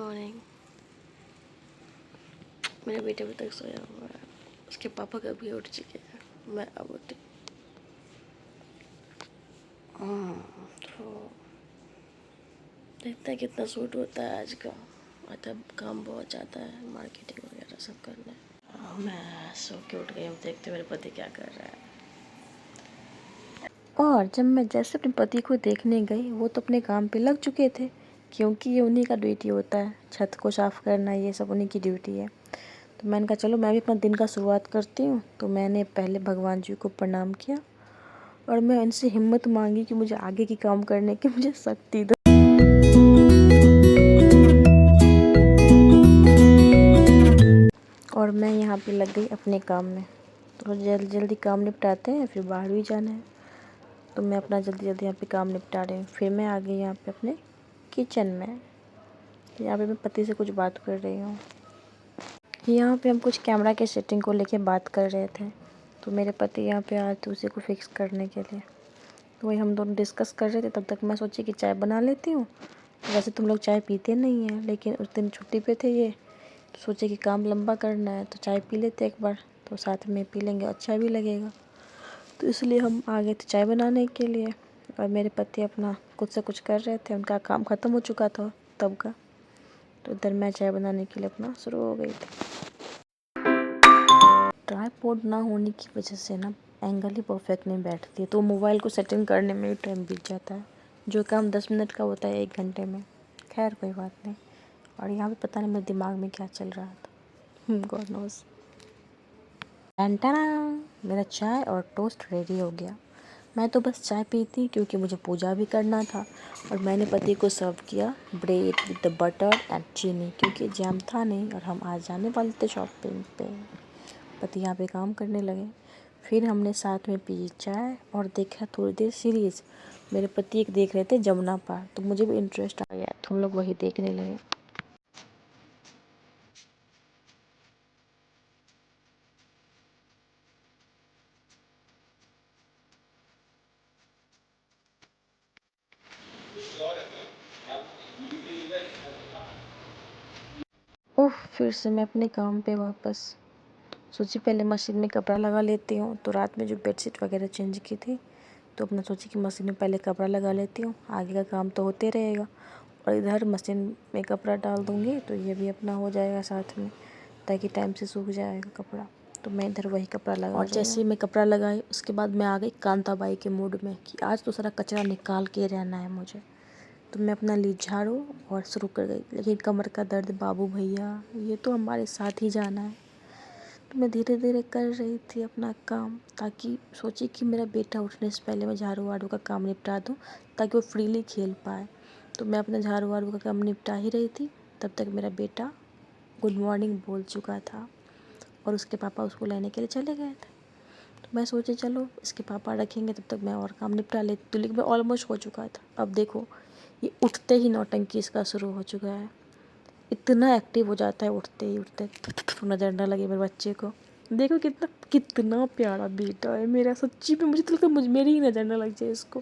Morning. मेरा बेटा अभी तक सोया हुआ है। उसके पापा कभी उठ चुके हैं, मैं अब उठी। तो देखते हैं कितना सूट होता है आज का। मतलब काम बहुत ज़्यादा है, मार्केटिंग वगैरह सब करना है। मैं सो के उठ गई हूँ। देखते मेरे पति क्या कर रहा है। और जब मैं जैसे अपने पति को देखने गई, वो तो अपने काम पे लग चुके थे, क्योंकि ये उन्हीं का ड्यूटी होता है, छत को साफ़ करना, ये सब उन्हीं की ड्यूटी है। तो मैंने कहा चलो मैं भी अपना दिन का शुरुआत करती हूँ। तो मैंने पहले भगवान जी को प्रणाम किया और मैं इनसे हिम्मत मांगी कि मुझे आगे की काम करने की मुझे शक्ति दो। और मैं यहाँ पे लग गई अपने काम में। तो जल्दी जल्दी काम निपटाते हैं, फिर बाहर भी जाना है। तो मैं अपना जल्दी जल्दी यहाँ पे काम निपटा रही हूँ। फिर मैं आ गई यहाँ पे अपने किचन में। यहाँ पे मैं पति से कुछ बात कर रही हूँ। यहाँ पे हम कुछ कैमरा के सेटिंग को लेके बात कर रहे थे। तो मेरे पति यहाँ पे आए थे उसी को फिक्स करने के लिए। तो वही हम दोनों डिस्कस कर रहे थे। तब तक मैं सोची कि चाय बना लेती हूँ। वैसे तुम लोग चाय पीते नहीं हैं, लेकिन उस दिन छुट्टी पे थे ये, तो सोचे कि काम लंबा करना है तो चाय पी लेते एक बार, तो साथ में पी लेंगे, अच्छा भी लगेगा। तो इसलिए हम आ गए थे चाय बनाने के लिए। और मेरे पति अपना कुछ से कुछ कर रहे थे, उनका काम ख़त्म हो चुका था तब का। तो इधर मैं चाय बनाने के लिए अपना शुरू हो गई थी। ट्राइपॉड ना होने की वजह से ना एंगल ही परफेक्ट नहीं बैठती है, तो मोबाइल को सेटिंग करने में भी टाइम बीत जाता है। जो काम 10 मिनट का होता है 1 घंटे में। खैर कोई बात नहीं। और यहाँ पे पता नहीं मेरे दिमाग में क्या चल रहा था, गॉड नोस। मेरा चाय और टोस्ट रेडी हो गया। मैं तो बस चाय पी थी क्योंकि मुझे पूजा भी करना था। और मैंने पति को सर्व किया bread with the butter and चीनी, क्योंकि जैम था नहीं और हम आज जाने वाले थे शॉपिंग पे। पति यहाँ पे काम करने लगे। फिर हमने साथ में पी चाय और देखा थोड़ी देर सीरीज़। मेरे पति एक देख रहे थे जमुना पार, तो मुझे भी इंटरेस्ट आ गया, तो हम लोग वही देखने लगे। ओह, फिर से मैं अपने काम पे वापस। सोची पहले मशीन में कपड़ा लगा लेती हूँ। तो रात में जो बेडशीट वगैरह चेंज की थी, तो अपना सोची कि मशीन में पहले कपड़ा लगा लेती हूँ, आगे का काम तो होते रहेगा। और इधर मशीन में कपड़ा डाल दूँगी तो ये भी अपना हो जाएगा साथ में, ताकि टाइम से सूख जाएगा कपड़ा। तो मैं इधर वही कपड़ा लगा और जैसे ही मैं कपड़ा लगाई उसके बाद मैं आ गई कांताबाई के मूड में कि आज तो सारा कचरा निकाल के रहना है मुझे। तो मैं अपना ली झाड़ू और शुरू कर गई। लेकिन कमर का दर्द बाबू भैया, ये तो हमारे साथ ही जाना है। तो मैं धीरे धीरे कर रही थी अपना काम, ताकि सोची कि मेरा बेटा उठने से पहले मैं झाड़ू वाड़ू का काम निपटा दूँ, ताकि वो फ्रीली खेल पाए। तो मैं अपना झाड़ू वाड़ू का काम निपटा ही रही थी, तब तक मेरा बेटा गुड मॉर्निंग बोल चुका था और उसके पापा उसको लेने के लिए चले गए थे। तो मैं सोची चलो इसके पापा रखेंगे तब तक मैं और काम निपटा लेती। तो लेकिन मैं ऑलमोस्ट हो चुका था। अब देखो ये उठते ही नौटंकी इसका शुरू हो चुका है। इतना एक्टिव हो जाता है उठते ही, उठते नज़र ना लगे मेरे बच्चे को। देखो कितना कितना प्यारा बेटा है मेरा, सच्ची में मुझे तो लगता है मेरी ही नज़र ना लग जाए इसको।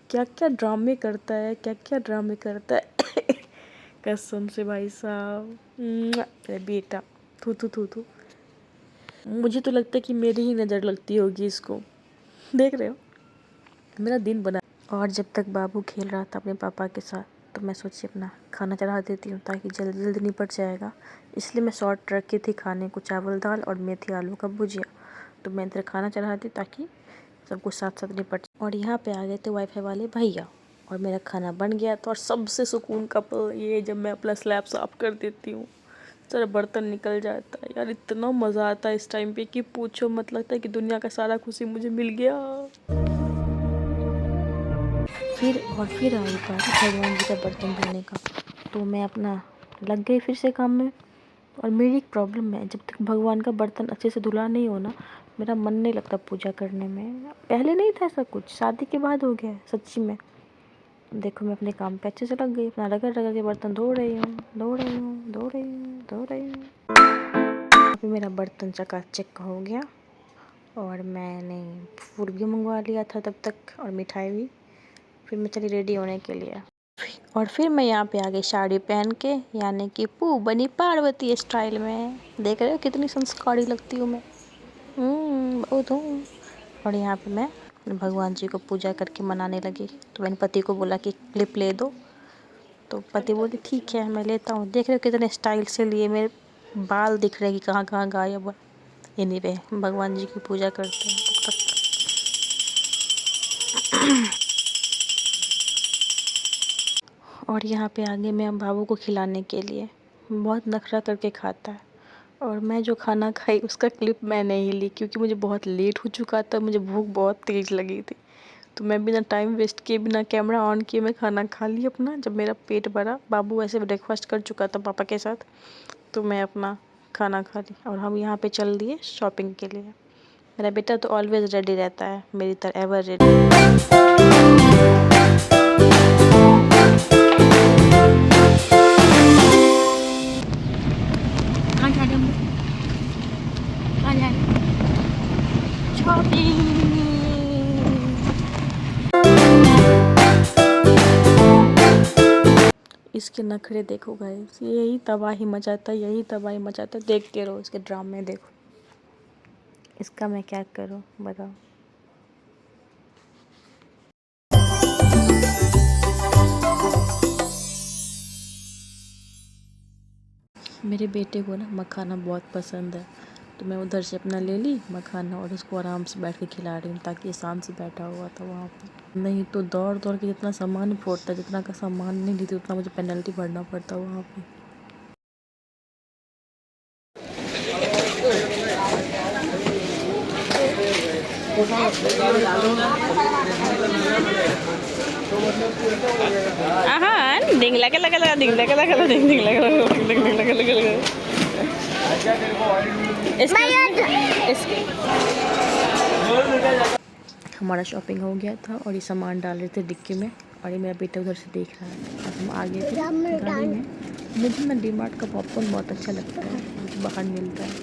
क्या क्या ड्रामे करता है, क्या क्या ड्रामे करता है कसम से भाई साहब, मेरा बेटा। थू थू थू थू। मुझे तो लगता है कि मेरी ही नज़र लगती होगी इसको। देख रहे हो मेरा दिन बना। और जब तक बाबू खेल रहा था अपने पापा के साथ, तो मैं सोची अपना खाना चढ़ा देती हूँ, ताकि जल्दी जल्दी निपट जाएगा। इसलिए मैं शॉर्ट रखी थी खाने को, चावल दाल और मेथी आलू का भुजिया। तो मैं इधर खाना चढ़ा दी ताकि सब कुछ साथ साथ निपट। और यहाँ पे आ गए थे वाईफाई वाले भैया और मेरा खाना बन गया था। और सबसे सुकून का पल ये, जब मैं अपना स्लैब साफ़ कर देती हूँ, सारा बर्तन निकल जाता है यार। इतना मज़ा आता है इस टाइम पे कि पूछो मत, लगता है कि दुनिया का सारा खुशी मुझे मिल गया। फिर आई बारी भगवान जी का बर्तन धोने का। तो मैं अपना लग गई फिर से काम में। और मेरी एक प्रॉब्लम है, जब तक भगवान का बर्तन अच्छे से धुला नहीं हो ना, मेरा मन नहीं लगता पूजा करने में। पहले नहीं था ऐसा कुछ, शादी के बाद हो गया है सच्ची में। देखो मैं अपने काम पे अच्छे से लग गई, अपना रगड़ रगड़ के बर्तन धो रही हूँ, धो रही हूँ, धो रही हूँ, धो रही हूँ। अभी मेरा बर्तन चकाचक हो गया। और मैंने फूल भी मंगवा लिया था तब तक, और मिठाई भी। फिर मैं चली रेडी होने के लिए। और फिर मैं यहाँ पे आ गई साड़ी पहन के, यानी कि पू बनी पार्वती स्टाइल में। देख रहे हो कितनी संस्कारी लगती हूँ मैं। बहुत हूँ। और यहाँ पे मैं भगवान जी को पूजा करके मनाने लगी। तो मैंने पति को बोला कि क्लिप ले दो, तो पति बोले ठीक है मैं लेता हूँ। देख रहे हो कितने स्टाइल से लिए, मेरे बाल दिख रहे हैं कि कहाँ कहाँ गायब है। एनीवे भगवान जी की पूजा करते हैं तब तक। और यहाँ पे आगे मैं बाबू को खिलाने के लिए, बहुत नखरा करके खाता है। और मैं जो खाना खाई उसका क्लिप मैं नहीं ली, क्योंकि मुझे बहुत लेट हो चुका था, मुझे भूख बहुत तेज़ लगी थी। तो मैं बिना टाइम वेस्ट किए, बिना कैमरा ऑन किए मैं खाना खा ली अपना। जब मेरा पेट भरा, बाबू वैसे ब्रेकफास्ट कर चुका था पापा के साथ, तो मैं अपना खाना खा ली। और हम यहाँ पे चल दिए शॉपिंग के लिए। मेरा बेटा तो ऑलवेज रेडी रहता है, मेरी तरह एवर रेडी। कहाँ जा रहे हम लोग? कहाँ जा रहे हैं? शॉपिंग। इसके नखरे देखो गाइस, यही तबाही मचाता है, यही तबाही मचाता है। देखते रहो इसके ड्रामे, देखो इसका मैं क्या करूं बताओ। मेरे बेटे को ना मखाना बहुत पसंद है, तो मैं उधर से अपना ले ली मखाना और उसको आराम से बैठ के खिला रही हूँ, ताकि शांत से बैठा हुआ था वहाँ पे। नहीं तो दौड़ दौड़ के जितना सामान फोड़ता, जितना का सामान नहीं लेती उतना मुझे पेनल्टी भरना पड़ता वहाँ पे। डिंग लगा लगा लगा डिंग लगा लगा लगा डिंग डिंग लगा लगा डिंग डिंग लगा लगा लगा। हमारा शॉपिंग हो गया था और ये सामान डाल रहे थे डिक्की में, और ये मेरा बेटा उधर से देख रहा है। और हम आगे थे गाड़ी में। मुझे ना डीमार्ट का पॉपकॉर्न बहुत अच्छा लगता है, जो बाहर मिलता है।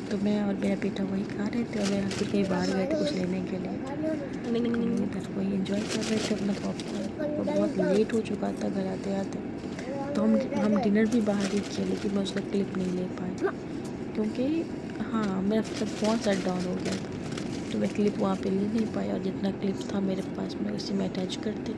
तो मैं और मेरा बेटा वही खा रहे थे, और मैं फिर कहीं बाहर गए थे कुछ लेने के लिए, इधर वही एंजॉय कर रहे थे अपना पॉपकॉर्न। और बहुत लेट हो चुका था घर आते आते, तो हम डिनर भी बाहर ही किए, लेकिन मैं उसका क्लिप नहीं ले पाई, क्योंकि हाँ मेरा सब फ़ोन शट डाउन हो गया था, तो मैं क्लिप वहाँ पे ले नहीं पाई। और जितना क्लिप था मेरे पास में उसी में अटैच करते